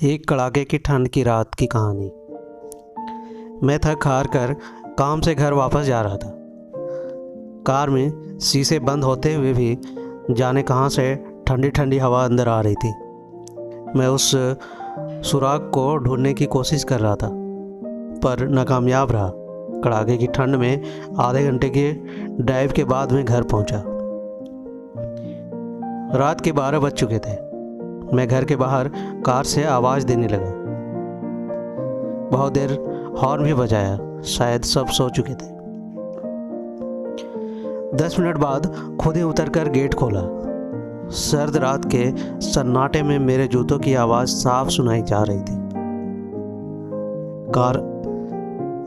एक कड़ाके की ठंड की रात की कहानी। मैं थक हार कर काम से घर वापस जा रहा था। कार में शीशे बंद होते हुए भी जाने कहाँ से ठंडी ठंडी हवा अंदर आ रही थी। मैं उस सुराग को ढूंढने की कोशिश कर रहा था, पर नाकामयाब रहा। कड़ाके की ठंड में आधे घंटे के ड्राइव के बाद मैं घर पहुंचा। रात के 12 बज चुके थे। मैं घर के बाहर कार से आवाज़ देने लगा। बहुत देर हॉर्न भी बजाया, शायद सब सो चुके थे। 10 मिनट बाद खुद ही उतरकर गेट खोला। सर्द रात के सन्नाटे में मेरे जूतों की आवाज़ साफ सुनाई जा रही थी। कार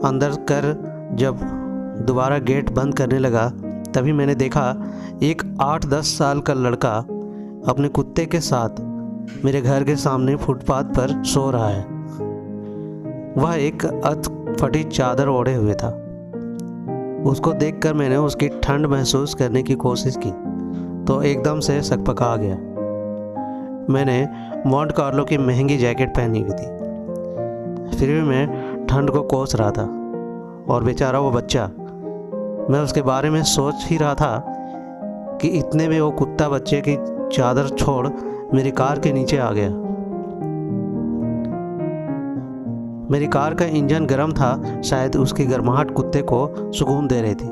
अंदर कर जब दोबारा गेट बंद करने लगा, तभी मैंने देखा एक 8-10 साल का लड़का अपने कुत्ते के साथ मेरे घर के सामने फुटपाथ पर सो रहा है। वह एक अध फटी चादर ओढ़े हुए था। उसको देखकर मैंने उसकी ठंड महसूस करने की कोशिश की तो एकदम से सकपका गया। मैंने मॉन्ट कार्लो की महंगी जैकेट पहनी हुई थी, फिर भी मैं ठंड को कोस रहा था। और बेचारा वो बच्चा, मैं उसके बारे में सोच ही रहा था कि इतने में वो कुत्ता बच्चे की चादर छोड़ मेरी कार के नीचे आ गया। मेरी कार का इंजन गर्म था, शायद उसकी गर्माहट कुत्ते को सुकून दे रही थी।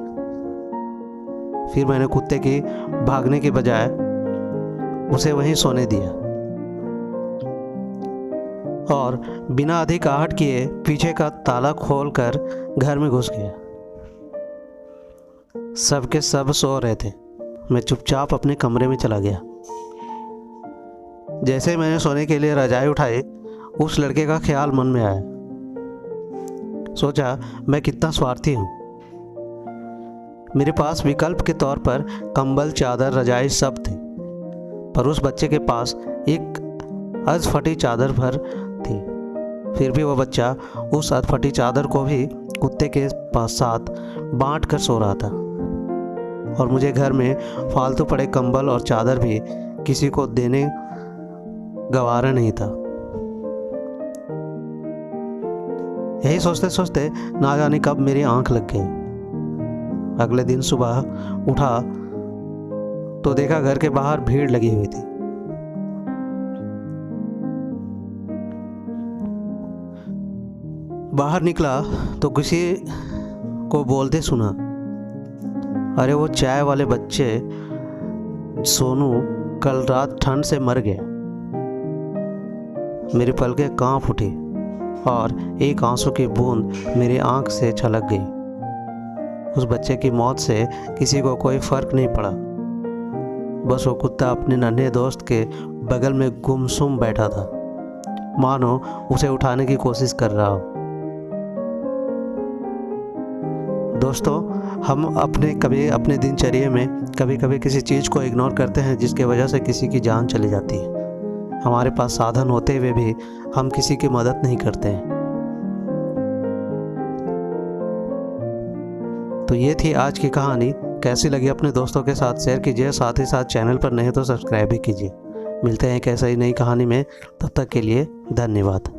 फिर मैंने कुत्ते की भागने के बजाय उसे वहीं सोने दिया और बिना अधिक आहट किए पीछे का ताला खोलकर घर में घुस गया। सबके सब सो रहे थे। मैं चुपचाप अपने कमरे में चला गया। जैसे मैंने सोने के लिए रजाई उठाई, उस लड़के का ख्याल मन में आया। सोचा, मैं कितना स्वार्थी हूँ। मेरे पास विकल्प के तौर पर कंबल, चादर, रजाई सब थे, पर उस बच्चे के पास एक अधफटी चादर भर थी। फिर भी वह बच्चा उस अधफटी चादर को भी कुत्ते के पास साथ बांट कर सो रहा था, और मुझे घर में फालतू पड़े कंबल और चादर भी किसी को देने गवारा नहीं था। यही सोचते सोचते ना जाने कब मेरी आंख लग गई। अगले दिन सुबह उठा तो देखा घर के बाहर भीड़ लगी हुई थी। बाहर निकला तो किसी को बोलते सुना, अरे वो चाय वाले बच्चे सोनू कल रात ठंड से मर गया। मेरी पलकें कांप उठी और एक आंसू की बूंद मेरी आंख से छलक गई। उस बच्चे की मौत से किसी को कोई फर्क नहीं पड़ा। बस वो कुत्ता अपने नन्हे दोस्त के बगल में गुमसुम बैठा था, मानो उसे उठाने की कोशिश कर रहा हो। दोस्तों, हम कभी अपने दिनचर्या में कभी किसी चीज़ को इग्नोर करते हैं जिसकी वजह से किसी की जान चली जाती है। हमारे पास साधन होते हुए भी हम किसी की मदद नहीं करते हैं। तो ये थी आज की कहानी। कैसी लगी अपने दोस्तों के साथ शेयर कीजिए, साथ ही साथ चैनल पर नहीं तो सब्सक्राइब भी कीजिए। मिलते हैं एक ऐसा ही नई कहानी में, तब तक के लिए धन्यवाद।